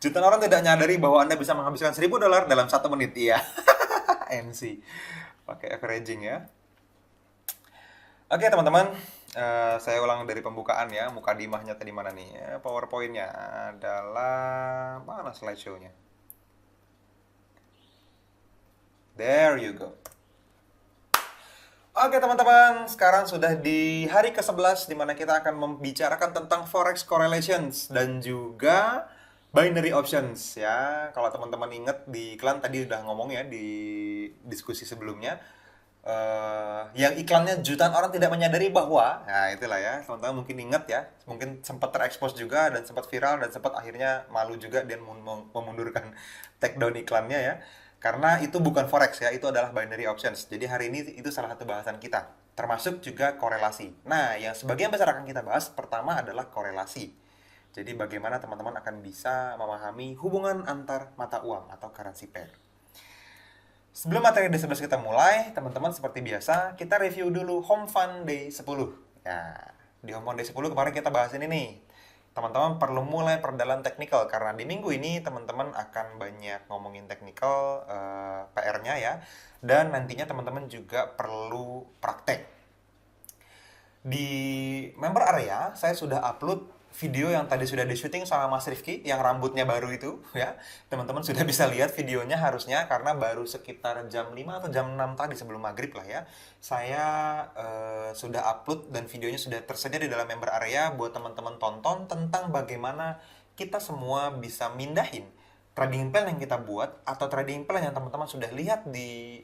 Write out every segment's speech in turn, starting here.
Jutaan orang tidak nyadari bahwa Anda bisa menghabiskan $1.000 dalam 1 menit. Iya, MC. Pakai averaging ya. Oke teman-teman, saya ulang dari pembukaan ya. Mukadimahnya tadi mana nih? PowerPoint-nya adalah mana slideshow-nya? There you go. Oke teman-teman, sekarang sudah di hari ke-11 di mana kita akan membicarakan tentang forex correlations dan juga binary options ya. Kalau teman-teman ingat di iklan tadi udah ngomong ya di diskusi sebelumnya, yang iklannya jutaan orang tidak menyadari bahwa, nah itulah ya, teman-teman mungkin ingat ya, mungkin sempat terekspos juga dan sempat viral dan sempat akhirnya malu juga dan memundurkan take down iklannya ya. Karena itu bukan forex ya, itu adalah binary options. Jadi hari ini itu salah satu bahasan kita, termasuk juga korelasi. Nah, yang sebagian besar akan kita bahas pertama adalah korelasi. Jadi bagaimana teman-teman akan bisa memahami hubungan antar mata uang atau currency pair. Sebelum materi D11 kita mulai, teman-teman seperti biasa, kita review dulu Home Fund Day 10. Ya, di Home Fund Day 10 kemarin kita bahas ini nih. Teman-teman perlu mulai perdalam teknikal karena di minggu ini teman-teman akan banyak ngomongin teknikal PR-nya ya. Dan nantinya teman-teman juga perlu praktek. Di member area saya sudah upload video yang tadi sudah di-syuting sama Mas Rifki yang rambutnya baru itu ya. Teman-teman sudah bisa lihat videonya harusnya karena baru sekitar jam 5 atau jam 6 tadi sebelum maghrib lah ya. Saya sudah upload dan videonya sudah tersedia di dalam member area buat teman-teman tonton tentang bagaimana kita semua bisa mindahin trading plan yang kita buat atau trading plan yang teman-teman sudah lihat di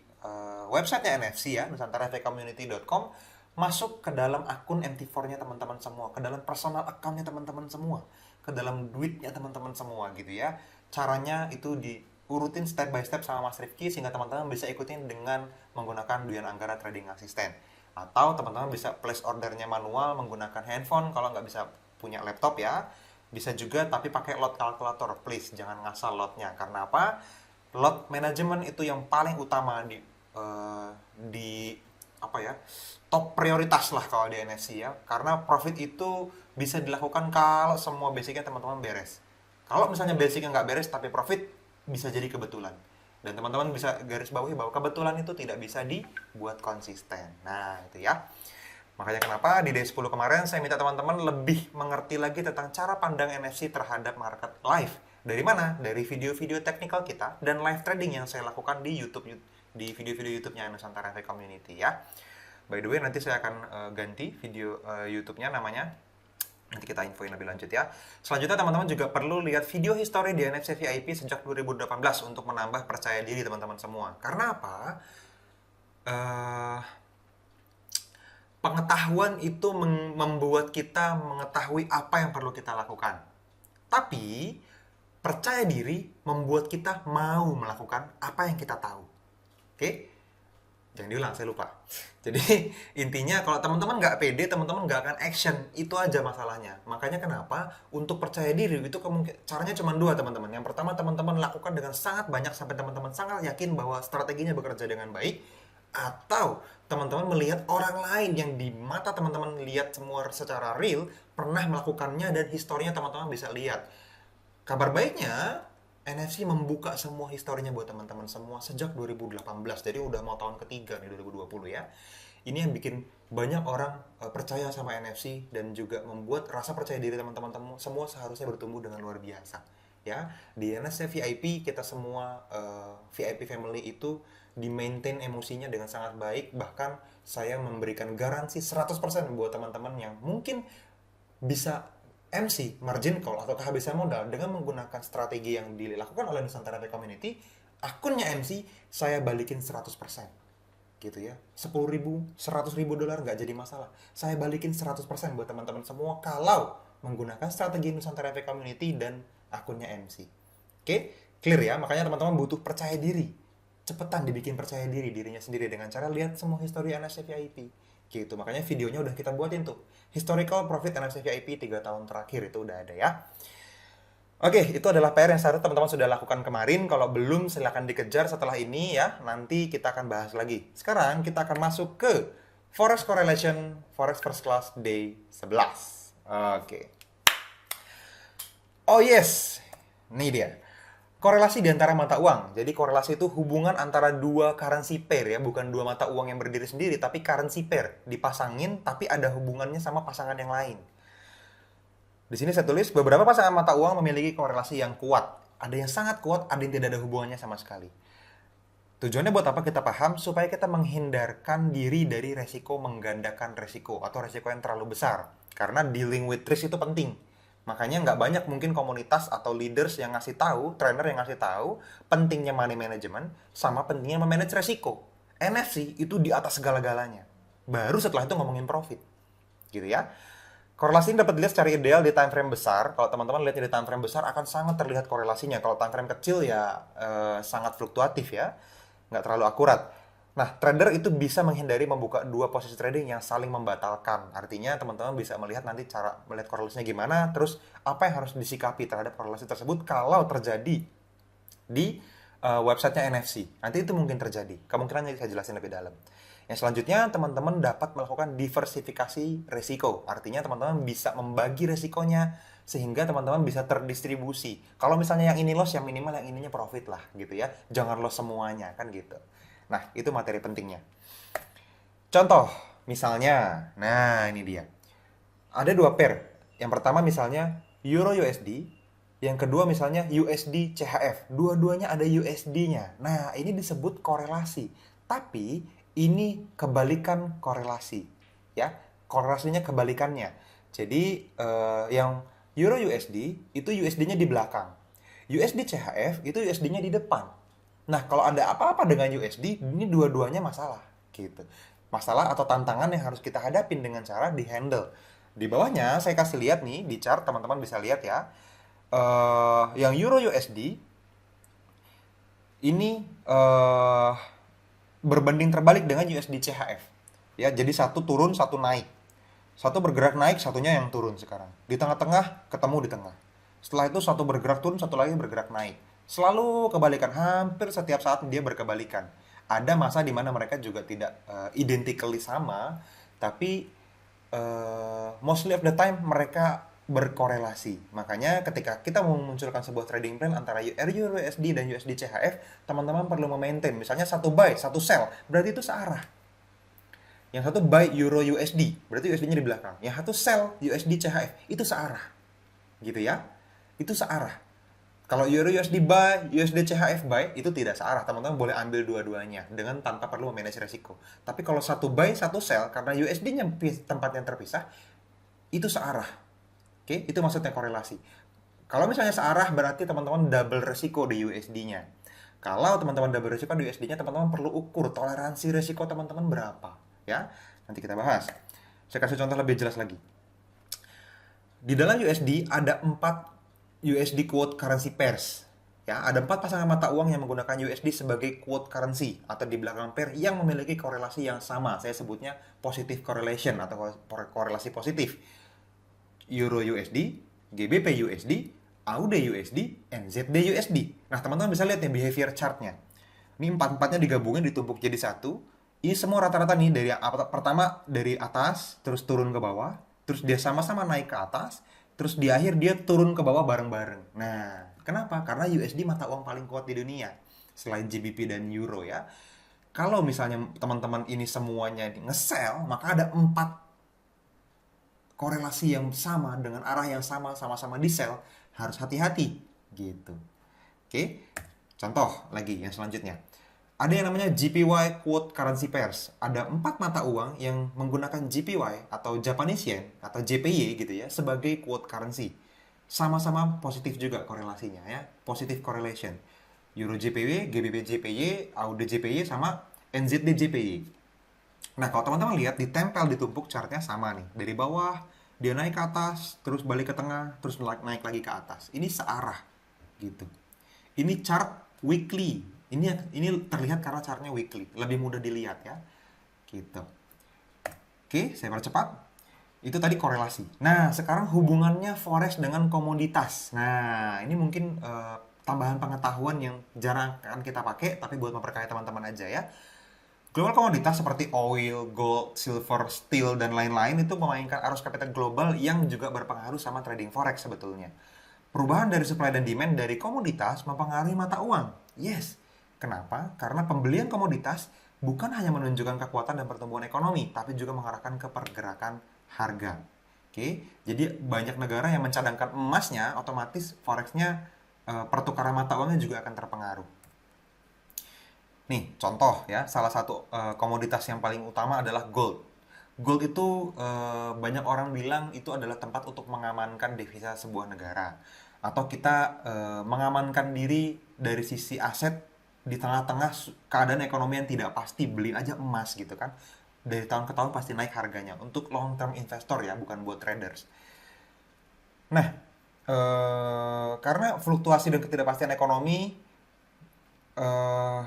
websitenya NFC ya, nusantarafcommunity.com, masuk ke dalam akun MT4-nya teman-teman semua, ke dalam personal account-nya teman-teman semua, ke dalam duitnya teman-teman semua gitu ya. Caranya itu diurutin step by step sama Mas Rifki sehingga teman-teman bisa ikutin dengan menggunakan Duyan Anggara Trading Assistant. Atau teman-teman bisa place ordernya manual menggunakan handphone kalau nggak bisa punya laptop ya. Bisa juga tapi pakai lot kalkulator, please jangan ngasal lotnya. Karena apa? Lot management itu yang paling utama di apa ya, top prioritas lah kalau di NFC ya, karena profit itu bisa dilakukan kalau semua basicnya teman-teman beres. Kalau misalnya basicnya nggak beres tapi profit, bisa jadi kebetulan, dan teman-teman bisa garis bawahi bahwa kebetulan itu tidak bisa dibuat konsisten. Nah itu ya, makanya kenapa di D10 kemarin saya minta teman-teman lebih mengerti lagi tentang cara pandang NFC terhadap market live. Dari mana? Dari video-video teknikal kita dan live trading yang saya lakukan di YouTube, di video-video YouTube-nya Nusantara FX Community ya. By the way, nanti saya akan ganti video YouTube-nya namanya. Nanti kita infoin lebih lanjut ya. Selanjutnya teman-teman juga perlu lihat video history di NFC VIP sejak 2018 untuk menambah percaya diri teman-teman semua. Karena apa? Pengetahuan itu membuat kita mengetahui apa yang perlu kita lakukan. Tapi percaya diri membuat kita mau melakukan apa yang kita tahu. Oke? Jangan diulang, saya lupa. Jadi intinya kalau teman-teman nggak pede, teman-teman nggak akan action. Itu aja masalahnya. Makanya kenapa untuk percaya diri itu caranya cuma dua teman-teman. Yang pertama teman-teman lakukan dengan sangat banyak sampai teman-teman sangat yakin bahwa strateginya bekerja dengan baik. Atau teman-teman melihat orang lain yang di mata teman-teman lihat semua secara real pernah melakukannya dan historinya teman-teman bisa lihat. Kabar baiknya, NFC membuka semua historinya buat teman-teman semua sejak 2018. Jadi udah mau tahun ketiga nih 2020 ya. Ini yang bikin banyak orang percaya sama NFC dan juga membuat rasa percaya diri teman-teman semua seharusnya bertumbuh dengan luar biasa. Ya, di NFC VIP kita semua VIP family itu di-maintain emosinya dengan sangat baik. Bahkan saya memberikan garansi 100% buat teman-teman yang mungkin bisa MC, margin call, atau kehabisan modal dengan menggunakan strategi yang dilakukan oleh Nusantara F Community, akunnya MC saya balikin 100%. Gitu ya. 10 ribu, 100 ribu dolar nggak jadi masalah. Saya balikin 100% buat teman-teman semua kalau menggunakan strategi Nusantara F Community dan akunnya MC. Oke? Clear ya? Makanya teman-teman butuh percaya diri. Cepetan dibikin percaya diri dirinya sendiri dengan cara lihat semua history NFC VIP. Gitu, makanya videonya udah kita buatin tuh. Historical profit NFC VIP 3 tahun terakhir itu udah ada ya. Oke, itu adalah PR yang seharusnya teman-teman sudah lakukan kemarin. Kalau belum, silahkan dikejar setelah ini ya. Nanti kita akan bahas lagi. Sekarang kita akan masuk ke Forex Correlation Forex First Class Day 11. Oke. Oh yes, Ini dia. Korelasi di antara mata uang. Jadi korelasi itu hubungan antara dua currency pair ya, bukan dua mata uang yang berdiri sendiri, tapi currency pair. Dipasangin, tapi ada hubungannya sama pasangan yang lain. Di sini saya tulis beberapa pasangan mata uang memiliki korelasi yang kuat. Ada yang sangat kuat, ada yang tidak ada hubungannya sama sekali. Tujuannya buat apa kita paham? Supaya kita menghindarkan diri dari resiko menggandakan resiko atau resiko yang terlalu besar. Karena dealing with risk itu penting. Makanya nggak banyak mungkin komunitas atau leaders yang ngasih tahu, trainer yang ngasih tahu pentingnya money management sama pentingnya memanage resiko. NFC itu di atas segala-galanya. Baru setelah itu ngomongin profit. Gitu ya. Korelasi ini dapat dilihat secara ideal di time frame besar. Kalau teman-teman lihat di time frame besar akan sangat terlihat korelasinya. Kalau time frame kecil ya sangat fluktuatif ya, nggak terlalu akurat. Nah, trader itu bisa menghindari membuka dua posisi trading yang saling membatalkan. Artinya teman-teman bisa melihat nanti cara melihat korelasinya gimana, terus apa yang harus disikapi terhadap korelasi tersebut kalau terjadi di websitenya NFC. Nanti itu mungkin terjadi. Kemungkinannya saya jelasin lebih dalam. Yang selanjutnya, teman-teman dapat melakukan diversifikasi resiko. Artinya teman-teman bisa membagi resikonya sehingga teman-teman bisa terdistribusi. Kalau misalnya yang ini loss, yang minimal yang ininya profit lah gitu ya. Jangan loss semuanya kan gitu. Nah, itu materi pentingnya. Contoh, misalnya, nah ini dia. Ada dua pair. Yang pertama misalnya Euro USD, yang kedua misalnya USD CHF. Dua-duanya ada USD-nya. Nah, ini disebut korelasi. Tapi ini kebalikan korelasi, ya. Korelasinya kebalikannya. Jadi yang Euro USD itu USD-nya di belakang. USD CHF itu USD-nya di depan. Nah, kalau ada apa-apa dengan USD, ini dua-duanya masalah, gitu. Masalah atau tantangan yang harus kita hadapin dengan cara di-handle. Di bawahnya saya kasih lihat nih di chart, teman-teman bisa lihat ya. Yang Euro USD ini berbanding terbalik dengan USD CHF. Ya, jadi satu turun, satu naik. Satu bergerak naik, satunya yang turun sekarang. Di tengah-tengah, ketemu di tengah. Setelah itu satu bergerak turun, satu lagi bergerak naik. Selalu kebalikan, hampir setiap saat dia berkebalikan. Ada masa di mana mereka juga tidak identically sama, tapi mostly of the time mereka berkorelasi. Makanya ketika kita mau memunculkan sebuah trading plan antara Euro USD dan USD CHF, teman-teman perlu memaintain. Misalnya satu buy, satu sell, berarti itu searah. Yang satu buy Euro USD, berarti USD-nya di belakang. Yang satu sell USD CHF, itu searah. Gitu ya. Itu searah. Kalau Euro USD buy, USD CHF buy, itu tidak searah. Teman-teman boleh ambil dua-duanya dengan tanpa perlu memanage resiko. Tapi kalau satu buy, satu sell, karena USD-nya tempat yang terpisah, itu searah. Oke, itu maksudnya korelasi. Kalau misalnya searah, berarti teman-teman double resiko di USD-nya. Kalau teman-teman double resiko di USD-nya, teman-teman perlu ukur toleransi resiko teman-teman berapa. Ya, nanti kita bahas. Saya kasih contoh lebih jelas lagi. Di dalam USD ada 4 USD quote currency pairs. Ya, ada 4 pasangan mata uang yang menggunakan USD sebagai quote currency atau di belakang pair yang memiliki korelasi yang sama. Saya sebutnya positive correlation atau korelasi positif. Euro USD, GBP USD, AUD USD, NZD USD. Nah, teman-teman bisa lihat nih behavior chartnya. Ini empat-empatnya digabungin, ditumpuk jadi satu. Ini semua rata-rata nih dari pertama dari atas, terus turun ke bawah, terus dia sama-sama naik ke atas, terus di akhir dia turun ke bawah bareng-bareng. Nah, kenapa? Karena USD mata uang paling kuat di dunia, selain GBP dan Euro ya. Kalau misalnya teman-teman ini semuanya nge-sell, maka ada 4 korelasi yang sama dengan arah yang sama, sama-sama di sell, harus hati-hati gitu. Oke, contoh lagi yang selanjutnya. Ada yang namanya JPY quote currency pairs. Ada 4 mata uang yang menggunakan JPY atau Japanese Yen atau JPY gitu ya sebagai quote currency. Sama-sama positif juga korelasinya ya, positive correlation. Euro JPY, GBP JPY, AUD JPY sama NZD JPY. Nah, kalau teman-teman lihat ditempel ditumpuk chartnya sama nih. Dari bawah dia naik ke atas, terus balik ke tengah, terus naik lagi ke atas. Ini searah gitu. Ini chart weekly. Ini terlihat karena chartnya weekly, lebih mudah dilihat ya. Gitu. Oke, saya percepat. Itu tadi korelasi. Nah, sekarang hubungannya forex dengan komoditas. Nah, ini mungkin tambahan pengetahuan yang jarang akan kita pakai, tapi buat memperkaya teman-teman aja ya. Global komoditas seperti oil, gold, silver, steel, dan lain-lain itu memainkan arus kapital global yang juga berpengaruh sama trading forex sebetulnya. Perubahan dari supply dan demand dari komoditas mempengaruhi mata uang. Yes. Kenapa? Karena pembelian komoditas bukan hanya menunjukkan kekuatan dan pertumbuhan ekonomi, tapi juga mengarahkan ke pergerakan harga. Oke, jadi banyak negara yang mencadangkan emasnya, otomatis forex-nya, pertukaran mata uangnya juga akan terpengaruh. Nih, contoh ya, salah satu komoditas yang paling utama adalah gold. Gold itu banyak orang bilang itu adalah tempat untuk mengamankan devisa sebuah negara. Atau kita mengamankan diri dari sisi aset di tengah-tengah keadaan ekonomi yang tidak pasti, beli aja emas gitu kan. Dari tahun ke tahun pasti naik harganya. Untuk long term investor ya, bukan buat traders. Nah, karena fluktuasi dan ketidakpastian ekonomi eh,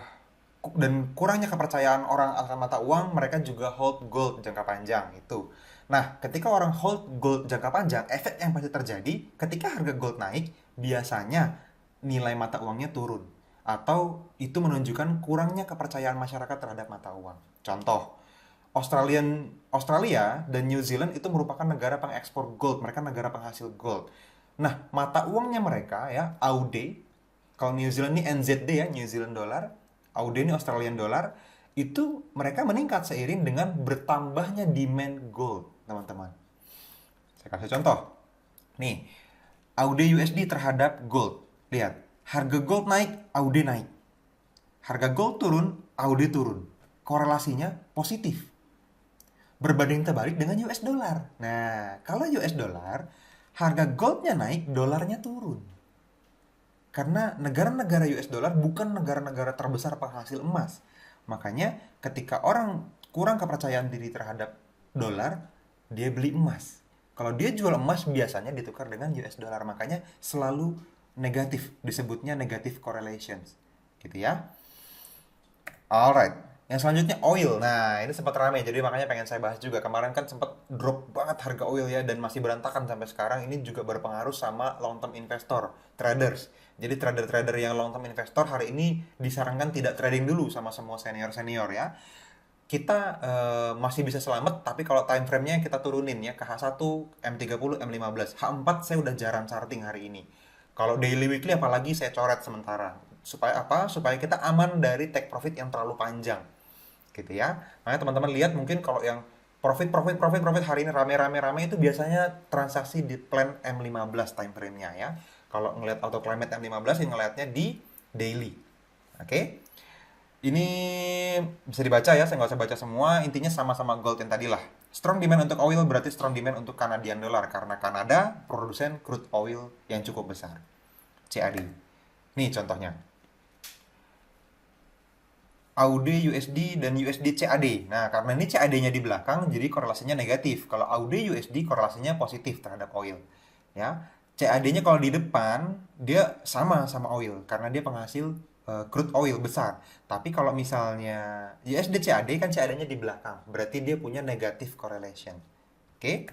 dan kurangnya kepercayaan orang akan mata uang, mereka juga hold gold jangka panjang itu. Nah, ketika orang hold gold jangka panjang, efek yang pasti terjadi ketika harga gold naik, biasanya nilai mata uangnya turun. Atau itu menunjukkan kurangnya kepercayaan masyarakat terhadap mata uang. Contoh, Australia dan New Zealand itu merupakan negara pengekspor gold, mereka negara penghasil gold. Nah, mata uangnya mereka ya, AUD, kalau New Zealand ini NZD ya, New Zealand dollar, AUD ini Australian dollar, itu mereka meningkat seiring dengan bertambahnya demand gold, teman-teman. Saya kasih contoh. Nih, AUD USD terhadap gold. Lihat, harga gold naik, AUD naik. Harga gold turun, AUD turun. Korelasinya positif. Berbanding terbalik dengan US dollar. Nah, kalau US dollar, harga goldnya naik, dolarnya turun. Karena negara-negara US dollar bukan negara-negara terbesar penghasil emas. Makanya ketika orang kurang kepercayaan diri terhadap dolar, dia beli emas. Kalau dia jual emas biasanya ditukar dengan US dollar. Makanya selalu negatif, disebutnya negative correlations. Gitu ya. Alright, yang selanjutnya oil. Nah, ini sempat ramai, jadi makanya pengen saya bahas juga. Kemarin kan sempat drop banget harga oil ya, dan masih berantakan sampai sekarang. Ini juga berpengaruh sama long term investor, traders. Jadi trader-trader yang long term investor hari ini disarankan tidak trading dulu sama semua senior-senior ya. Kita masih bisa selamat, tapi kalau time frame-nya kita turunin ya ke H1, M30, M15. H4 saya udah jarang charting hari ini. Kalau daily weekly apalagi saya coret sementara. Supaya apa? Supaya kita aman dari take profit yang terlalu panjang. Gitu ya. Makanya teman-teman lihat mungkin kalau yang profit hari ini rame-rame itu biasanya transaksi di plan M15 time frame-nya ya. Kalau ngelihat auto climate M15 yang ngelihatnya di daily. Oke. Ini bisa dibaca ya, saya nggak usah baca semua. Intinya sama-sama gold yang tadi lah. Strong demand untuk oil berarti strong demand untuk Canadian dollar. Karena Kanada produsen crude oil yang cukup besar. CAD. Nih contohnya. AUD USD dan USD CAD. Nah, karena ini CAD-nya di belakang, jadi korelasinya negatif. Kalau AUD USD korelasinya positif terhadap oil. Ya, CAD-nya kalau di depan dia sama oil karena dia penghasil crude oil besar. Tapi kalau misalnya USD CAD kan CAD-nya di belakang, berarti dia punya negative correlation. Oke?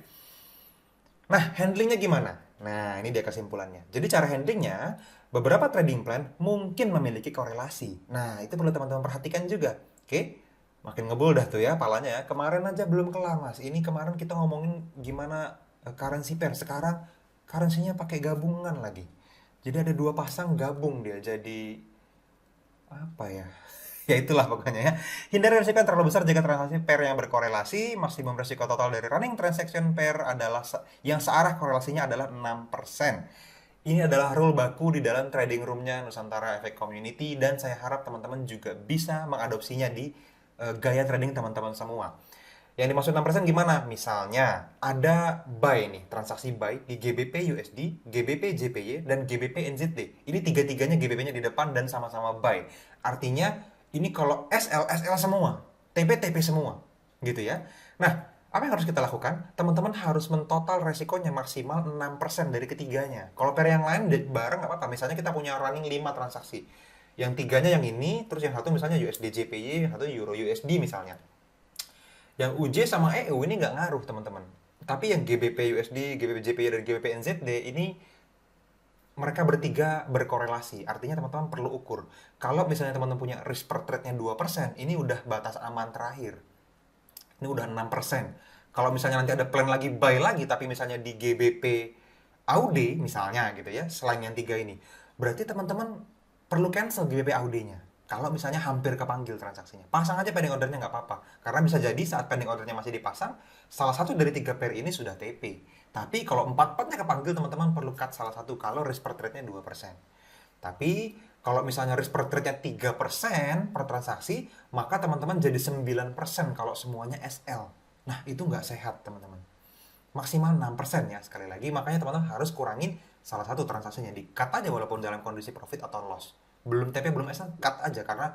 Nah, handlingnya gimana? Nah, ini dia kesimpulannya. Jadi cara handlingnya, beberapa trading plan mungkin memiliki korelasi. Nah, itu perlu teman-teman perhatikan juga. Oke? Makin ngebul dah tuh ya palanya ya. Kemarin aja belum kelar, Mas. Ini kemarin kita ngomongin gimana currency pair. Sekarang currency-nya pakai gabungan lagi. Jadi ada dua pasang gabung dia. Jadi apa ya? Ya itulah pokoknya ya. Hindari risiko yang terlalu besar jika transaksi pair yang berkorelasi. Maksimum risiko total dari running transaction pair adalah yang searah korelasinya adalah 6%. Ini adalah rule baku di dalam trading roomnya Nusantara Efek Community, dan saya harap teman-teman juga bisa mengadopsinya di gaya trading teman-teman semua. Yang dimaksud 6% gimana? Misalnya ada buy nih, transaksi buy di GBP USD, GBP JPY, dan GBP NZD. Ini tiga-tiganya GBP-nya di depan dan sama-sama buy. Artinya ini kalau SL semua, TP semua, gitu ya. Nah, apa yang harus kita lakukan? Teman-teman harus mentotal resikonya maksimal 6% dari ketiganya. Kalau pair yang lain bareng nggak apa-apa. Misalnya kita punya running 5 transaksi. Yang tiganya yang ini, terus yang satu misalnya USD JPY, yang satu Euro USD misalnya. Yang UJ sama EU ini nggak ngaruh, teman-teman. Tapi yang GBP USD, GBP JPY, dan GBP NZD ini mereka bertiga berkorelasi. Artinya teman-teman perlu ukur. Kalau misalnya teman-teman punya risk per trade-nya 2%, ini udah batas aman terakhir. Ini udah 6%. Kalau misalnya nanti ada plan lagi buy lagi, tapi misalnya di GBP AUD misalnya gitu ya, selain yang tiga ini, berarti teman-teman perlu cancel GBP AUD-nya. Kalau misalnya hampir kepanggil transaksinya, pasang aja pending ordernya nggak apa-apa. Karena bisa jadi saat pending ordernya masih dipasang, salah satu dari tiga pair ini sudah TP. Tapi kalau empat-empatnya kepanggil, teman-teman perlu cut salah satu kalau risk per trade-nya 2%. Tapi kalau misalnya risk per trade-nya 3% per transaksi, maka teman-teman jadi 9% kalau semuanya SL. Nah, itu nggak sehat, teman-teman. Maksimal 6% ya, sekali lagi. Makanya teman-teman harus kurangin salah satu transaksinya. Di-cut aja walaupun dalam kondisi profit atau loss. Belum TP, belum SL, cut aja. Karena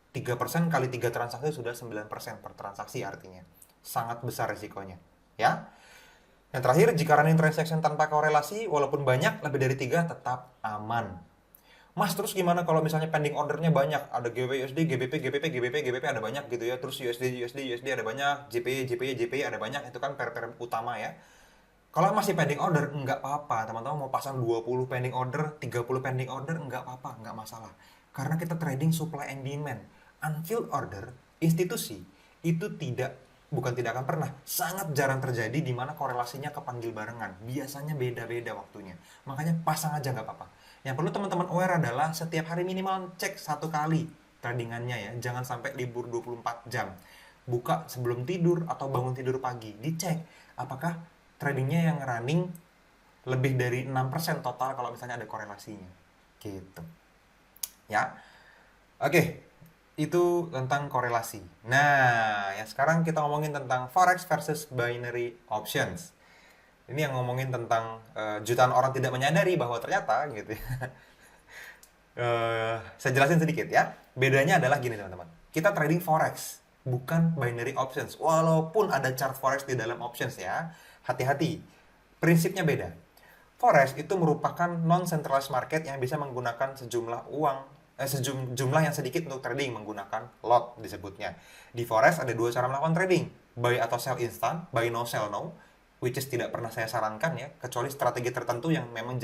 3% kali 3 transaksi sudah 9% per transaksi artinya. Sangat besar risikonya. Ya. Yang terakhir, jika running transaction tanpa korelasi, walaupun banyak, lebih dari 3 tetap aman. Mas, terus gimana kalau misalnya pending ordernya banyak? Ada GBP, USD, GBP, GBP, GBP, GBP ada banyak gitu ya. Terus USD, USD, USD ada banyak. JPY, JPY, JPY ada banyak. Itu kan pair-pair utama ya. Kalau masih pending order, nggak apa-apa. Teman-teman mau pasang 20 pending order, 30 pending order, nggak apa-apa, nggak masalah. Karena kita trading supply and demand. Unfilled order, institusi, itu bukan tidak akan pernah, sangat jarang terjadi di mana korelasinya kepanggil barengan. Biasanya beda-beda waktunya. Makanya pasang aja nggak apa-apa. Yang perlu teman-teman aware adalah setiap hari minimal cek satu kali tradingannya ya. Jangan sampai libur 24 jam. Buka sebelum tidur atau bangun tidur pagi. Dicek apakah tradingnya yang running lebih dari 6% total kalau misalnya ada korelasinya. Gitu. Ya. Oke. Itu tentang korelasi. Nah, ya sekarang kita ngomongin tentang forex versus binary options. Ini yang ngomongin tentang jutaan orang tidak menyadari bahwa ternyata gitu ya. Saya jelasin sedikit ya. Bedanya adalah gini teman-teman. Kita trading forex, bukan binary options. Walaupun ada chart forex di dalam options ya. Hati-hati. Prinsipnya beda. Forex itu merupakan non-centralized market yang bisa menggunakan sejumlah yang sedikit untuk trading menggunakan lot disebutnya. Di forex ada dua cara melakukan trading, buy atau sell instant, buy no sell no, which is tidak pernah saya sarankan ya, kecuali strategi tertentu yang memang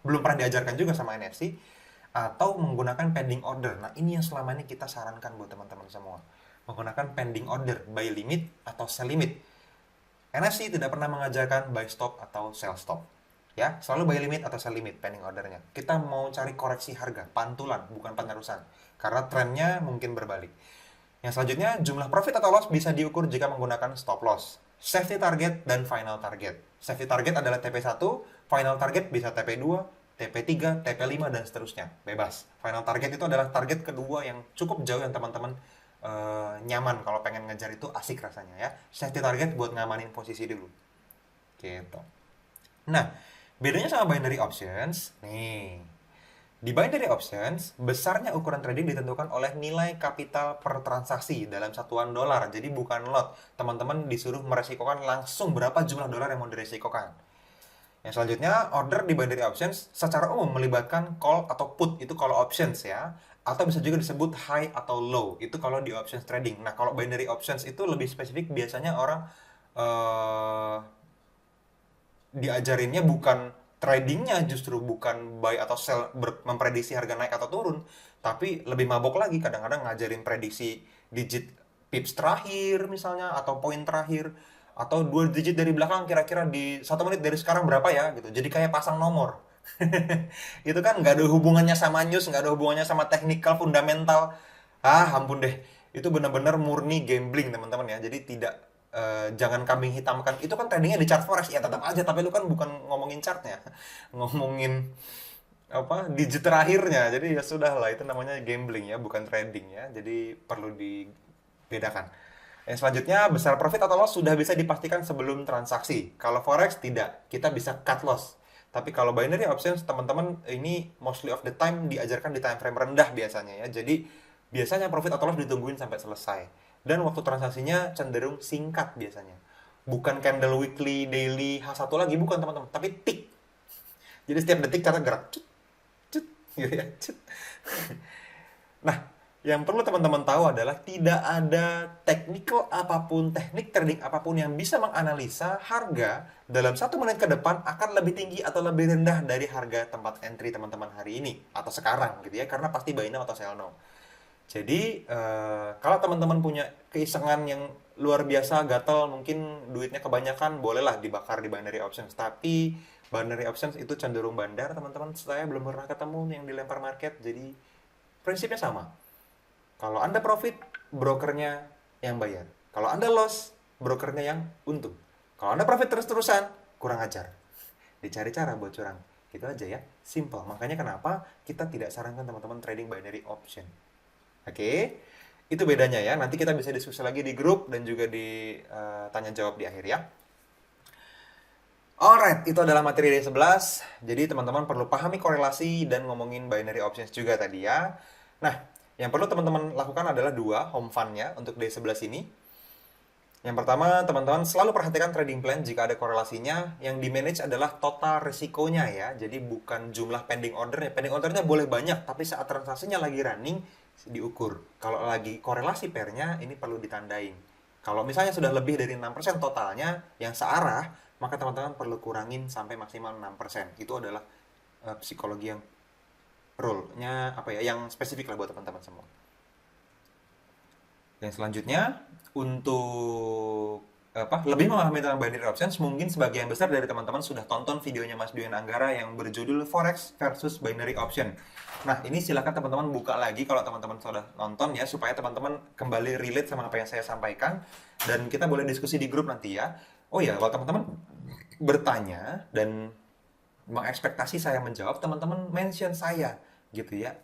belum pernah diajarkan juga sama NFC, atau menggunakan pending order. Nah, ini yang selama ini kita sarankan buat teman-teman semua. Menggunakan pending order, buy limit atau sell limit. NFC tidak pernah mengajarkan buy stop atau sell stop. Ya, selalu buy limit atau sell limit pending ordernya. Kita mau cari koreksi harga, pantulan, bukan penerusan. Karena trennya mungkin berbalik. Yang selanjutnya, jumlah profit atau loss bisa diukur jika menggunakan stop loss, safety target, dan final target. Safety target adalah TP1, final target bisa TP2, TP3, TP5, dan seterusnya. Bebas. Final target itu adalah target kedua yang cukup jauh yang teman-teman nyaman. Kalau pengen ngejar itu asik rasanya ya. Safety target buat ngamanin posisi dulu. Gitu. Nah, bedanya sama binary options, nih. Di binary options, besarnya ukuran trading ditentukan oleh nilai kapital per transaksi dalam satuan dolar. Jadi bukan lot. Teman-teman disuruh meresikokan langsung berapa jumlah dolar yang mau diresikokan. Yang selanjutnya, order di binary options secara umum melibatkan call atau put, itu kalau options ya. Atau bisa juga disebut high atau low, itu kalau di options trading. Nah, kalau binary options itu lebih spesifik, biasanya orang eh, diajarinnya bukan tradingnya, justru bukan buy atau sell memprediksi harga naik atau turun, tapi lebih mabok lagi kadang-kadang ngajarin prediksi digit pips terakhir misalnya atau poin terakhir atau dua digit dari belakang kira-kira di 1 menit dari sekarang berapa ya gitu, jadi kayak pasang nomor. Itu kan nggak ada hubungannya sama news, nggak ada hubungannya sama technical fundamental. Ampun deh, itu benar-benar murni gambling teman-teman ya. Jadi tidak, jangan kambing hitamkan. Itu kan tradingnya di chart forex ya, tetap aja. Tapi lu kan bukan ngomongin chartnya, ngomongin apa digit terakhirnya. Jadi ya sudah lah, itu namanya gambling ya, bukan trading ya. Jadi perlu dibedakan. Yang selanjutnya, besar profit atau loss sudah bisa dipastikan sebelum transaksi. Kalau forex tidak, kita bisa cut loss. Tapi kalau binary options, teman-teman ini mostly of the time diajarkan di time frame rendah biasanya ya. Jadi biasanya profit atau loss ditungguin sampai selesai. Dan waktu transaksinya cenderung singkat biasanya. Bukan candle weekly, daily, H1 lagi, bukan teman-teman. Tapi tick. Jadi setiap detik cara gerak. Cut, cut, gitu ya. Cut. Nah, yang perlu teman-teman tahu adalah tidak ada teknik trading apapun yang bisa menganalisa harga dalam 1 menit ke depan akan lebih tinggi atau lebih rendah dari harga tempat entry teman-teman hari ini atau sekarang gitu ya, karena pasti buy now atau sell now. Jadi kalau teman-teman punya keisengan yang luar biasa, gatel, mungkin duitnya kebanyakan, bolehlah dibakar di binary options. Tapi Binary options itu cenderung bandar, teman-teman. Saya belum pernah ketemu yang dilempar market. Jadi prinsipnya sama. Kalau Anda profit, brokernya yang bayar. Kalau Anda loss, brokernya yang untung. Kalau Anda profit terus-terusan, kurang ajar. Dicari cara buat curang. Gitu aja ya. Simple. Makanya kenapa kita tidak sarankan teman-teman trading binary option. Oke? Itu bedanya ya. Nanti kita bisa diskusi lagi di grup dan juga di tanya jawab di akhir ya. Alright, itu adalah materi day 11. Jadi teman-teman perlu pahami korelasi dan ngomongin binary options juga tadi ya. Nah, yang perlu teman-teman lakukan adalah dua home fund-nya untuk day 11 ini. Yang pertama, teman-teman selalu perhatikan trading plan jika ada korelasinya. Yang di-manage adalah total risikonya ya. Jadi bukan jumlah pending ordernya. Pending ordernya boleh banyak, tapi saat transaksinya lagi running, diukur. Kalau lagi korelasi pairnya, ini perlu ditandain. Kalau misalnya sudah lebih dari 6% totalnya yang searah, maka teman-teman perlu kurangin sampai maksimal 6%. Itu adalah psikologi yang rule-nya apa ya, yang spesifik lah buat teman-teman semua. Yang selanjutnya, untuk lebih memahami tentang binary options, mungkin sebagian besar dari teman-teman sudah tonton videonya Mas Duyan Anggara yang berjudul Forex versus Binary Option. Nah, ini silakan teman-teman buka lagi kalau teman-teman sudah nonton ya, supaya teman-teman kembali relate sama apa yang saya sampaikan, dan kita boleh diskusi di grup nanti ya. Oh ya, kalau teman-teman bertanya dan mengekspektasi saya menjawab, teman-teman mention saya gitu ya,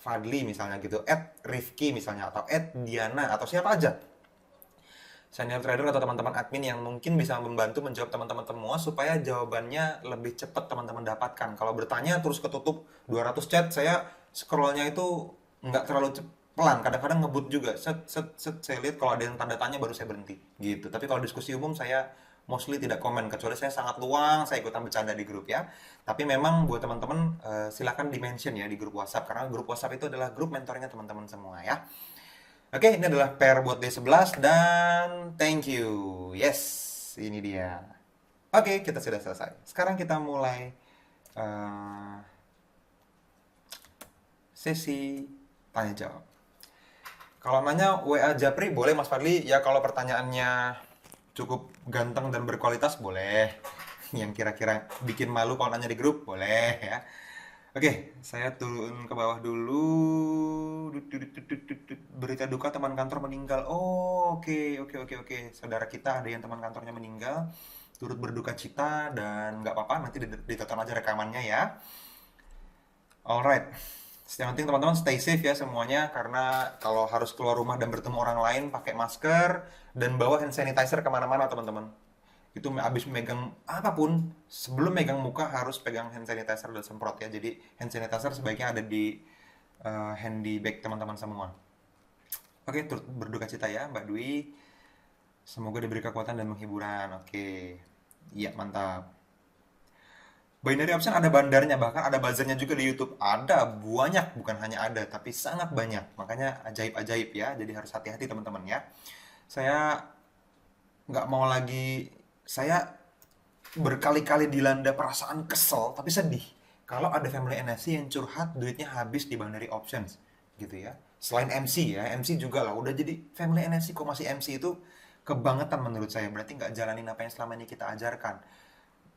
@Fadli misalnya gitu, @Rifki misalnya, atau @Diana, atau siapa aja senior trader atau teman-teman admin yang mungkin bisa membantu menjawab teman-teman semua supaya jawabannya lebih cepat teman-teman dapatkan. Kalau bertanya terus ketutup 200 chat, saya scrollnya itu nggak terlalu pelan, kadang-kadang ngebut juga. Set, set, set, saya lihat kalau ada yang tanda tanya baru saya berhenti gitu. Tapi kalau diskusi umum saya mostly tidak komen, kecuali saya sangat luang, saya ikutan bercanda di grup ya. Tapi memang buat teman-teman silakan di-mention ya di grup WhatsApp, karena grup WhatsApp itu adalah grup mentoringnya teman-teman semua ya. Oke, ini adalah pair buat D11 dan thank you. Yes, ini dia. Oke, kita sudah selesai. Sekarang kita mulai eh, sesi tanya jawab. Kalau nanya WA Japri boleh Mas Fadli, ya kalau pertanyaannya cukup ganteng dan berkualitas boleh. Yang kira-kira bikin malu kalau nanya di grup boleh ya. Oke, saya turun ke bawah dulu. Berita duka teman kantor meninggal. Oh, oke, oke, oke, oke. Saudara kita ada yang teman kantornya meninggal. Turut berduka cita dan nggak apa-apa. Nanti ditonton aja rekamannya ya. Alright. Yang penting teman-teman stay safe ya semuanya. Karena kalau harus keluar rumah dan bertemu orang lain, pakai masker. Dan bawa hand sanitizer kemana-mana teman-teman. Itu habis megang apapun, sebelum megang muka harus pegang hand sanitizer dan semprot ya. Jadi hand sanitizer sebaiknya ada di handy bag teman-teman semua. Oke, turut berduka cita ya Mbak Dwi. Semoga diberi kekuatan dan menghiburan. Oke, iya mantap. Binary option ada bandarnya, bahkan ada buzzernya juga di YouTube. Ada banyak, bukan hanya ada, tapi sangat banyak. Makanya ajaib-ajaib ya. Jadi harus hati-hati teman-teman ya. Saya nggak mau lagi, saya berkali-kali dilanda perasaan kesel tapi sedih kalau ada family NSC yang curhat duitnya habis di binary options gitu ya. Selain MC ya, MC juga lah udah jadi family NSC kok masih MC, itu kebangetan menurut saya. Berarti nggak jalanin apa yang selama ini kita ajarkan.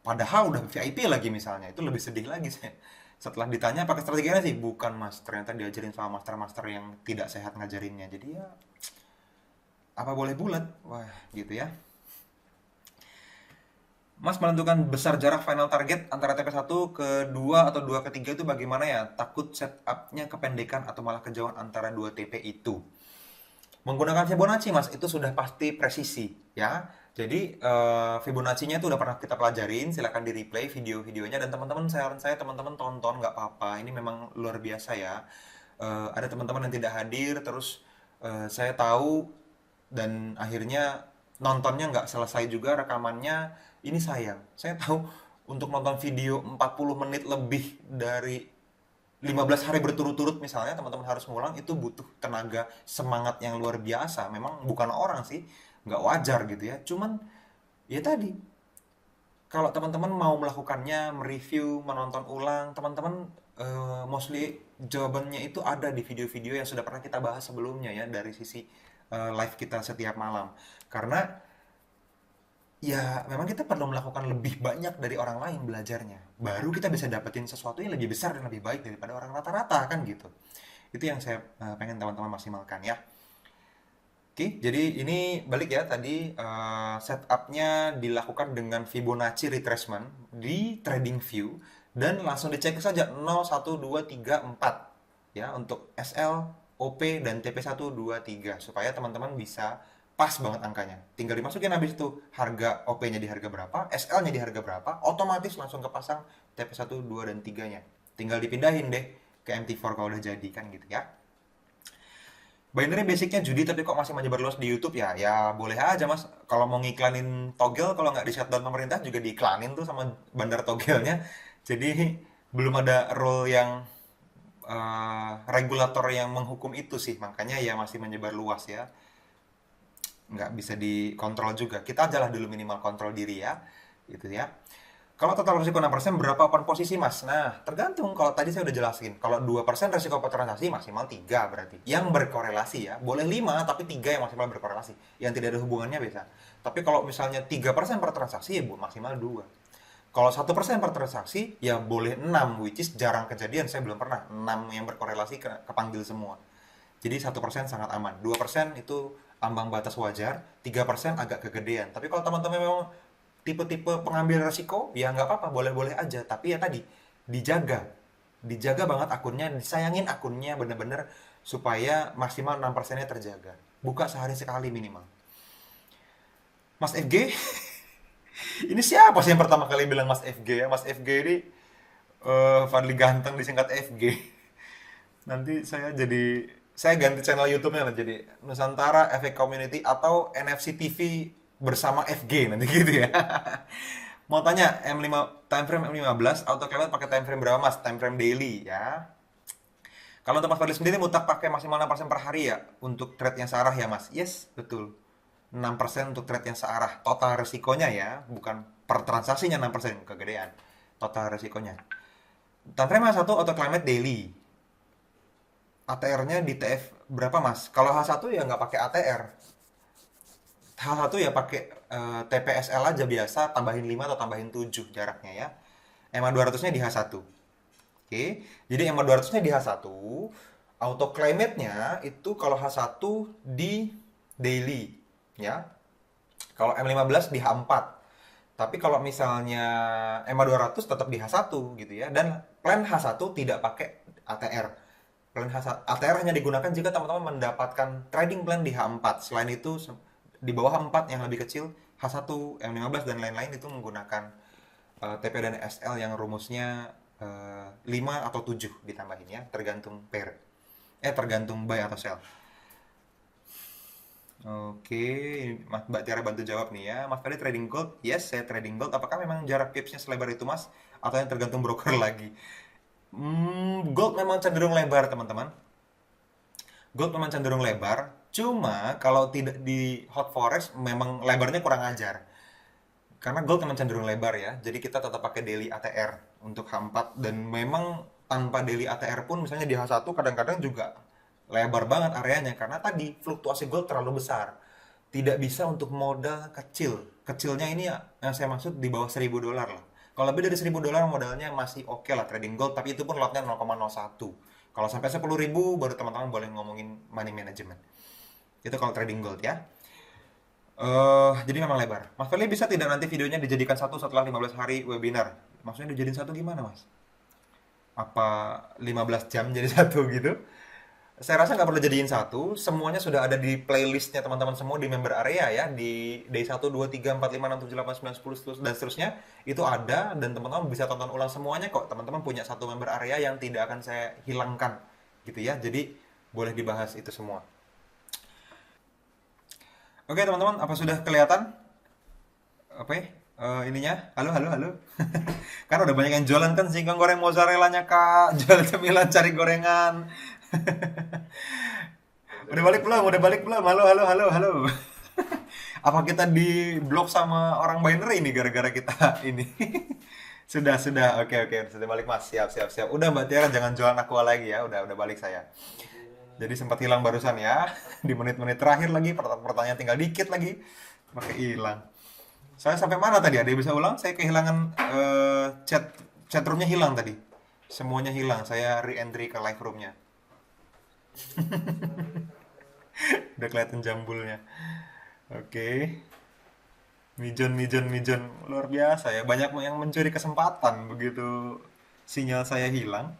Padahal udah VIP lagi misalnya, itu lebih sedih lagi saya. Setelah ditanya pakai strategi NSC, bukan mas, ternyata diajarin sama master-master yang tidak sehat ngajarinnya. Jadi ya apa boleh bulat, wah gitu ya. Mas menentukan besar jarak final target antara TP1 ke 2 atau 2 ke 3 itu bagaimana ya? Takut setupnya kependekan atau malah kejauhan antara 2 TP itu. Menggunakan Fibonacci mas, itu sudah pasti presisi ya. Jadi Fibonacci-nya itu udah pernah kita pelajarin, silahkan di replay video-videonya. Dan teman-teman, saran saya teman-teman tonton nggak apa-apa, ini memang luar biasa ya. Ada teman-teman yang tidak hadir, terus saya tahu, dan akhirnya nontonnya nggak selesai juga rekamannya. Ini sayang, saya tahu untuk nonton video 40 menit lebih dari 15 hari berturut-turut misalnya teman-teman harus ngulang, itu butuh tenaga semangat yang luar biasa. Memang bukan orang sih, nggak wajar gitu ya. Cuman ya tadi, kalau teman-teman mau melakukannya, mereview, menonton ulang, teman-teman mostly jawabannya itu ada di video-video yang sudah pernah kita bahas sebelumnya ya, dari sisi live kita setiap malam. Karena ya memang kita perlu melakukan lebih banyak dari orang lain belajarnya. Baru kita bisa dapetin sesuatu yang lebih besar dan lebih baik daripada orang rata-rata kan gitu. Itu yang saya pengen teman-teman maksimalkan ya. Oke, jadi ini balik ya tadi setupnya dilakukan dengan Fibonacci retracement di TradingView dan langsung dicek saja 0, 1, 2, 3, 4 ya untuk SL, OP dan TP1, 2, 3 supaya teman-teman bisa pas banget angkanya. Tinggal dimasukin habis itu harga OP-nya di harga berapa, SL-nya di harga berapa, otomatis langsung kepasang TP1, 2 dan 3-nya. Tinggal dipindahin deh ke MT4 kalau udah jadi kan gitu ya. Binary basicnya judi tapi kok masih menyebar luas di YouTube ya? Ya boleh aja mas. Kalau mau ngiklanin togel, kalau nggak di shutdown pemerintah juga diiklanin tuh sama bandar togelnya. Jadi belum ada rule yang regulator yang menghukum itu sih. Makanya ya masih menyebar luas ya. Nggak bisa dikontrol juga. Kita ajalah dulu minimal kontrol diri ya. Gitu ya. Kalau total risiko 6% berapa open posisi mas? Nah, tergantung. Kalau tadi saya udah jelasin. Kalau 2% risiko per transaksi maksimal 3 berarti. Yang berkorelasi ya. Boleh 5 tapi 3 yang maksimal berkorelasi. Yang tidak ada hubungannya bisa. Tapi kalau misalnya 3% per transaksi ya maksimal 2. Kalau 1% per transaksi ya boleh 6, which is jarang kejadian. Saya belum pernah 6 yang berkorelasi kepanggil semua. Jadi 1% sangat aman. 2% itu ambang batas wajar. 3% agak kegedean. Tapi kalau teman-teman memang tipe-tipe pengambil resiko, ya nggak apa-apa, boleh-boleh aja. Tapi ya tadi, dijaga. Dijaga banget akunnya, disayangin akunnya bener-bener supaya maksimal 6%-nya terjaga. Buka sehari sekali minimal. Mas FG, ini siapa sih yang pertama kali bilang Mas FG ya? Mas FG ini Fadli Ganteng disingkat FG. Nanti saya ganti channel YouTube-nya lah jadi Nusantara Efek Community atau NFC TV bersama FG nanti gitu ya. Mau tanya time frame M15 auto climate pakai time frame berapa Mas? Time frame daily ya. Kalau untuk Mas Fadli sendiri mutak pakai maksimal 6% per hari ya untuk trade yang searah ya Mas? Yes, betul. 6% untuk trade yang searah. Total resikonya ya, bukan per transaksinya 6% kegedean. Total resikonya. Time frame H1 auto climate daily. ATR-nya di TF berapa Mas? Kalau H1 ya nggak pakai ATR. H1 ya pakai TPSL aja biasa, tambahin 5 atau tambahin 7 jaraknya ya. EMA 200-nya di H1. Oke, jadi EMA 200-nya di H1, auto climate-nya itu kalau H1 di daily ya. Kalau M15 di H4. Tapi kalau misalnya EMA 200 tetap di H1 gitu ya. Dan plan H1 tidak pakai ATR. Plan ATR hanya digunakan jika teman-teman mendapatkan trading plan di H4. Selain itu di bawah 4 yang lebih kecil H1, M15 dan lain-lain itu menggunakan TP dan SL yang rumusnya 5 atau 7 ditambahin ya, tergantung tergantung buy atau sell. Oke, Mbak Tiara bantu jawab nih ya. Mas tadi trading gold? Yes, saya trading gold. Apakah memang jarak pipsnya selebar itu Mas? Atau yang tergantung broker lagi? Gold memang cenderung lebar teman-teman. Gold memang cenderung lebar. Cuma kalau tidak di hot forex memang lebarnya kurang ajar. Karena gold memang cenderung lebar ya. Jadi kita tetap pakai daily ATR untuk H4 dan memang tanpa daily ATR pun misalnya di H1 kadang-kadang juga lebar banget areanya karena tadi fluktuasi gold terlalu besar. Tidak bisa untuk modal kecil. Kecilnya ini ya, yang saya maksud di bawah 1.000 dolar lah. Kalau lebih dari 1.000 dolar modalnya masih oke lah trading gold, tapi itu pun lotnya 0,01. Kalau sampai 10.000 baru teman-teman boleh ngomongin money management. Itu kalau trading gold ya. Jadi memang lebar. Mas Feli bisa tidak nanti videonya dijadikan satu setelah 15 hari webinar? Maksudnya dijadiin satu gimana mas? Apa 15 jam jadi satu gitu? Saya rasa nggak perlu jadiin satu, semuanya sudah ada di playlistnya teman-teman semua di member area ya, di day 1, 2, 3, 4, 5, 6, 7, 8, 9, 10, dan seterusnya, itu ada, dan teman-teman bisa tonton ulang semuanya kok, teman-teman punya satu member area yang tidak akan saya hilangkan, gitu ya, jadi boleh dibahas itu semua. Oke teman-teman, apa sudah kelihatan? Apa ya? Ininya? Halo, halo, halo. Kan udah banyak yang jualan kan singkong goreng mozzarella-nya kak, jual cemilan cari gorengan. Udah balik belum? Udah balik belum? Halo, halo, halo, halo. Apa kita di blok sama orang binary ini gara-gara kita ini? Sudah. Oke, oke. Sudah balik Mas. Siap, siap, siap. Udah Mbak Tiara jangan jualan aqua lagi ya. Udah balik saya. Jadi sempat hilang barusan ya. Di menit-menit terakhir lagi pertanyaan tinggal dikit lagi. Pakai hilang. Saya sampai mana tadi? Ada yang bisa ulang? Saya kehilangan chat roomnya hilang tadi. Semuanya hilang. Saya re-entry ke live roomnya. Udah kelihatan jambulnya. Oke. Mijon, mijon, mijon. Luar biasa ya. Banyak yang mencuri kesempatan begitu sinyal saya hilang.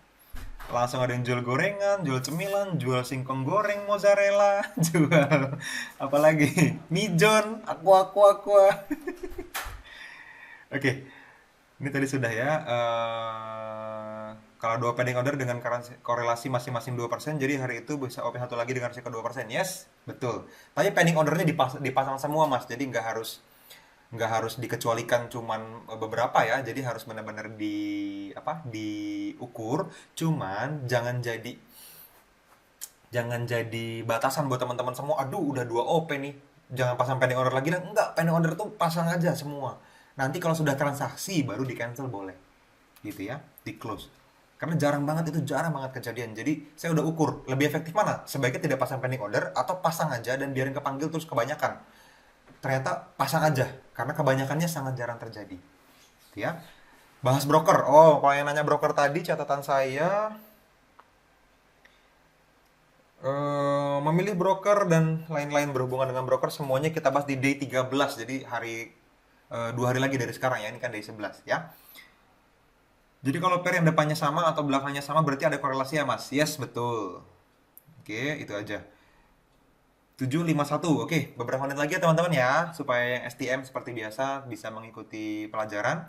Langsung ada yang jual gorengan, jual cemilan, jual singkong goreng mozzarella, jual apalagi mijon, aqua. Oke, ini tadi sudah ya. Kalau dua pending order dengan korelasi masing-masing 2%, jadi hari itu bisa OP satu lagi dengan risiko 2%. Yes, betul. Tapi pending ordernya dipasang semua, Mas. Jadi nggak harus dikecualikan cuman beberapa ya. Jadi harus benar-benar diukur. Cuman jangan jadi batasan buat teman-teman semua. Aduh, udah 2 OP nih. Jangan pasang pending order lagi. Enggak, pending order tuh pasang aja semua. Nanti kalau sudah transaksi baru di cancel boleh. Gitu ya, di close. Karena jarang banget kejadian. Jadi saya udah ukur, lebih efektif mana? Sebaiknya tidak pasang pending order atau pasang aja dan biarin kepanggil terus kebanyakan. Ternyata pasang aja, karena kebanyakannya sangat jarang terjadi. Gitu ya. Bahas broker. Oh, kalau yang nanya broker tadi, catatan saya memilih broker dan lain-lain berhubungan dengan broker semuanya kita bahas di day 13. Jadi 2 hari lagi dari sekarang ya. Ini kan day 11 ya. Jadi kalau pair yang depannya sama atau belakangnya sama berarti ada korelasi ya, Mas. Yes, betul. Oke, itu aja. 751. Oke, beberapa menit lagi ya teman-teman ya supaya yang STM seperti biasa bisa mengikuti pelajaran.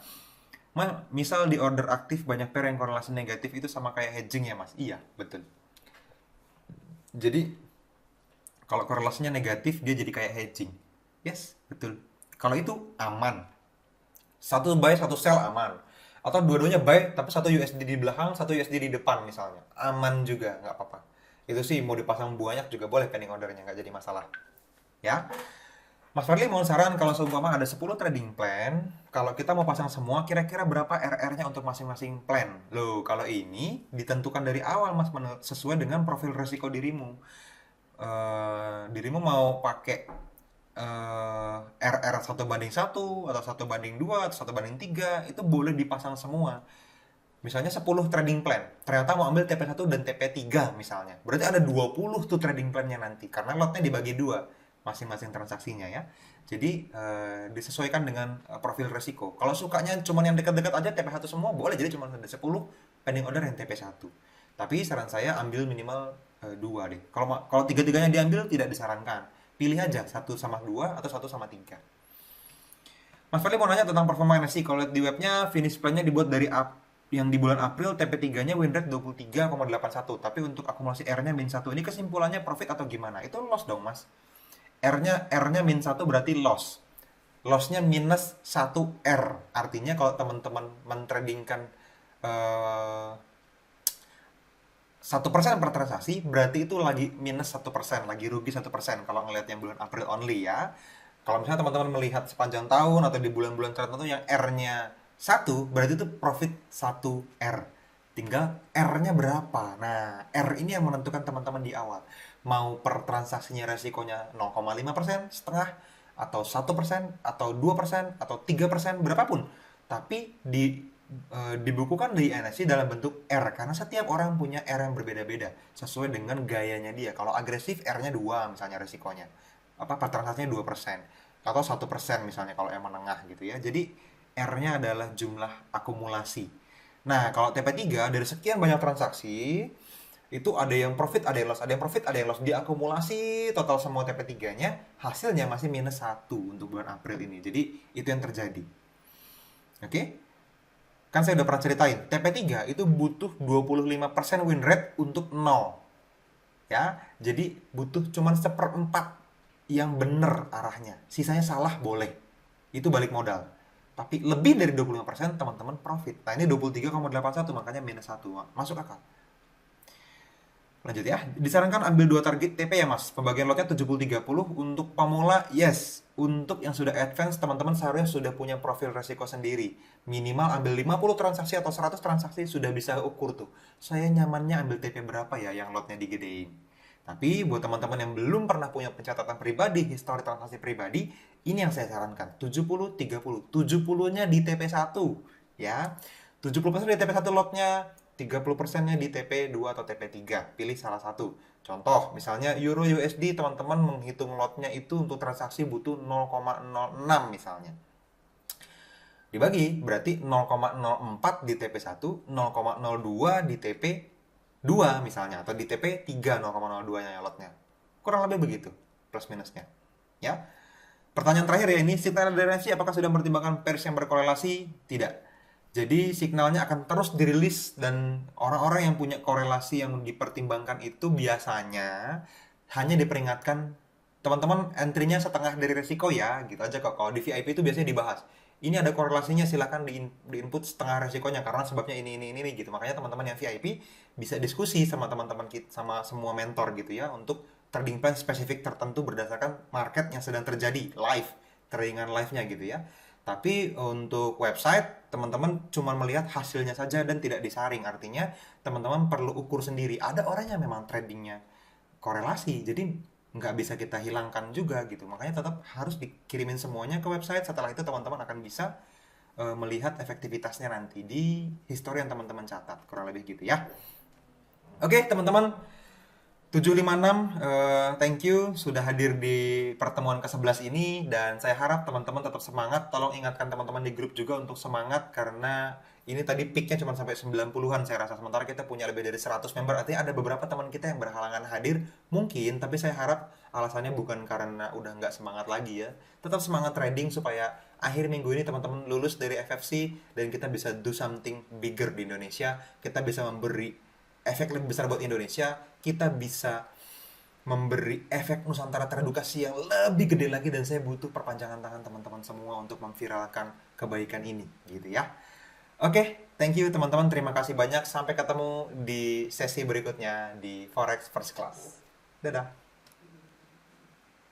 Misal di order aktif banyak pair yang korelasi negatif itu sama kayak hedging ya, Mas. Iya, betul. Jadi kalau korelasinya negatif dia jadi kayak hedging. Yes, betul. Kalau itu aman. Satu buy, satu sell aman. Atau dua-duanya buy, tapi satu USD di belakang, satu USD di depan misalnya. Aman juga, nggak apa-apa. Itu sih mau dipasang banyak juga boleh pending ordernya, nggak jadi masalah. Ya, Mas Fadli mau saran kalau seumpama ada 10 trading plan, kalau kita mau pasang semua, kira-kira berapa RR-nya untuk masing-masing plan? Loh, kalau ini ditentukan dari awal, Mas, sesuai dengan profil resiko dirimu. Dirimu mau pakai RR 1:1 atau 1:2 atau 1:3 itu boleh dipasang semua. Misalnya 10 trading plan, ternyata mau ambil TP1 dan TP3 misalnya. Berarti ada 20 tuh trading plannya nanti karena lotnya dibagi dua masing-masing transaksinya ya. Jadi disesuaikan dengan profil resiko. Kalau sukanya cuma yang dekat-dekat aja TP1 semua boleh jadi cuma ada 10 pending order yang TP1. Tapi saran saya ambil minimal 2 deh. Kalau tiga-tiganya diambil tidak disarankan. Pilih aja 1/2 atau 1/3. Mas Fadli mau nanya tentang performa NSI. Kalau lihat di webnya, finish plan-nya dibuat dari yang di bulan April, TP3-nya win rate 23,81. Tapi untuk akumulasi R-nya min 1. Ini kesimpulannya profit atau gimana? Itu loss dong, Mas. R-nya min 1 berarti loss. Loss-nya minus 1 R. Artinya kalau teman-teman mentradingkan 1% per transaksi, berarti itu lagi minus 1%, lagi rugi 1% kalau ngelihat yang bulan April only ya. Kalau misalnya teman-teman melihat sepanjang tahun atau di bulan-bulan tertentu yang R-nya 1, berarti itu profit 1 R. Tinggal R-nya berapa. Nah, R ini yang menentukan teman-teman di awal. Mau per transaksinya resikonya 0,5%, setengah, atau 1%, atau 2%, atau 3%, berapapun. Tapi dibukukan di NSI dalam bentuk R. Karena setiap orang punya R yang berbeda-beda. Sesuai dengan gayanya dia. Kalau agresif, R-nya 2 misalnya resikonya. Per transaksinya 2%. Atau 1% misalnya kalau yang menengah gitu ya. Jadi R-nya adalah jumlah akumulasi. Nah, kalau TP3 dari sekian banyak transaksi, itu ada yang profit, ada yang loss, ada yang profit, ada yang loss. Diakumulasi total semua TP3-nya, hasilnya masih minus 1 untuk bulan April ini. Jadi, itu yang terjadi. Oke? Kan saya udah pernah ceritain, TP3 itu butuh 25% win rate untuk 0. Ya, jadi butuh cuman 1/4 yang bener arahnya. Sisanya salah boleh. Itu balik modal. Tapi lebih dari 25% teman-teman profit. Nah, ini 23,81 makanya minus 1. Masuk akal. Lanjut ya. Disarankan ambil 2 target TP ya, Mas. Pembagian lotnya 70-30 untuk pemula, yes. Untuk yang sudah advance, teman-teman seharusnya sudah punya profil resiko sendiri. Minimal ambil 50 transaksi atau 100 transaksi sudah bisa ukur tuh. Saya nyamannya ambil TP berapa ya yang lotnya digedein. Tapi buat teman-teman yang belum pernah punya pencatatan pribadi, histori transaksi pribadi, ini yang saya sarankan, 70-30. 70-nya di TP1, ya. 70% di TP1 lotnya, 30%-nya di TP2 atau TP3. Pilih salah satu. Contoh, misalnya Euro USD, teman-teman menghitung lotnya itu untuk transaksi butuh 0,06 misalnya. Dibagi, berarti 0,04 di TP1, 0,02 di TP2 misalnya, atau di TP3 0,02-nya lotnya. Kurang lebih begitu, plus minusnya. Ya. Pertanyaan terakhir ya, ini signal adherensi apakah sudah mempertimbangkan pairs yang berkorelasi? Tidak. Jadi signalnya akan terus dirilis dan orang-orang yang punya korelasi yang dipertimbangkan itu biasanya hanya diperingatkan teman-teman entry-nya setengah dari resiko ya, gitu aja kok. Kalau di VIP itu biasanya dibahas. Ini ada korelasinya, silakan di input setengah resikonya karena sebabnya ini gitu. Makanya teman-teman yang VIP bisa diskusi sama teman-teman kita, sama semua mentor gitu ya untuk trading plan spesifik tertentu berdasarkan market yang sedang terjadi live, tradingan live-nya gitu ya. Tapi untuk website, teman-teman cuma melihat hasilnya saja dan tidak disaring. Artinya, teman-teman perlu ukur sendiri. Ada orang yang memang tradingnya korelasi, jadi nggak bisa kita hilangkan juga gitu. Makanya tetap harus dikirimin semuanya ke website. Setelah itu teman-teman akan bisa melihat efektivitasnya nanti di history yang teman-teman catat. Kurang lebih gitu ya. Oke, teman-teman. 756, thank you sudah hadir di pertemuan ke-11 ini dan saya harap teman-teman tetap semangat. Tolong ingatkan teman-teman di grup juga untuk semangat karena ini tadi peaknya cuma sampai 90-an saya rasa. Sementara kita punya lebih dari 100 member, artinya ada beberapa teman kita yang berhalangan hadir mungkin, tapi saya harap alasannya bukan karena udah nggak semangat lagi ya. Tetap semangat trading supaya akhir minggu ini teman-teman lulus dari FFC dan kita bisa do something bigger di Indonesia. Kita bisa memberi efek lebih besar buat Indonesia, kita bisa memberi efek Nusantara teredukasi yang lebih gede lagi dan saya butuh perpanjangan tangan teman-teman semua untuk memviralkan kebaikan ini gitu ya. Oke, thank you teman-teman, terima kasih banyak, sampai ketemu di sesi berikutnya di Forex First Class. Dadah.